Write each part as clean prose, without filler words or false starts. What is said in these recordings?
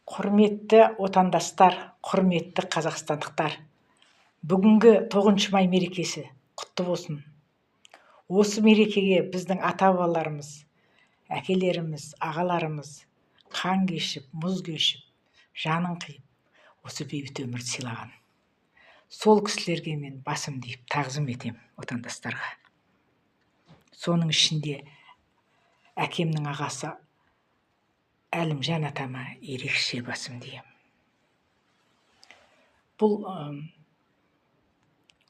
Құрметті отандастар, құрметті қазақстандықтар, бүгінгі 9 май мерекесі құтты болсын. Осы мерекеге біздің ата-бабаларымыз, әкелеріміз, ағаларымыз қан кешіп, мұз кешіп, жанын қиып, осы бейбіт өмірді сыйлаған. Сол кісілерге мен басым дейіп тағзым етем отандастарға. Соның ішінде әкемнің ағасы Әлімжан атама ерекше басым дейім. Бұл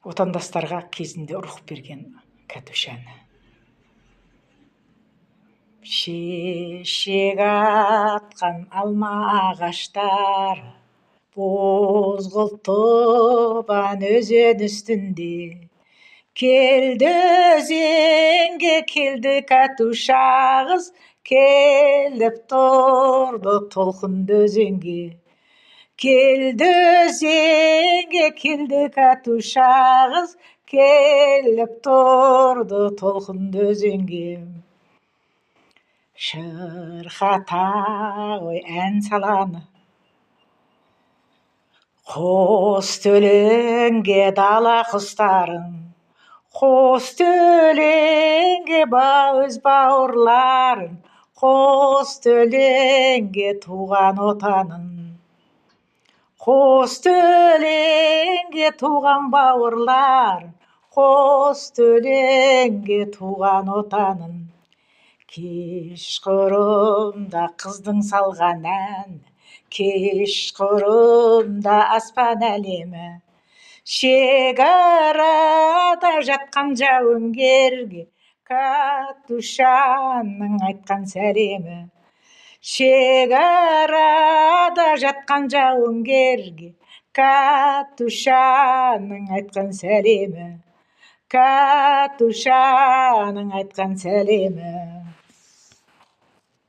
отандастарға кезінде рух берген Кәтуш әні. Шешек атқан алма ағаштар, бозғылт тұбан өзен үстінде. Келді өзенге, келді Кәтуш ағыз, келіп тұрды толқынды өзенге. Келді өзенге, келді Кәтуш ағыз, келіп тұрды толқынды өзенге. Шырқата ғой ән саланы, қос төлеңге дала құстарын, қос төлеңге өз бауырларын, қос төлеңге туған отанын. Қос төлеңге туған бауырларын, қос төлеңге туған отанын. Кешқұрымда қыздың салған ән, кешқұрымда аспан әлемі. Шекарада жатқан жауынгерге Кәтушанның айтқан сәлемі. Шекарада жатқан жауынгерге Кәтушанның айтқан сәлемі. Кәтушанның айтқан сәлемі.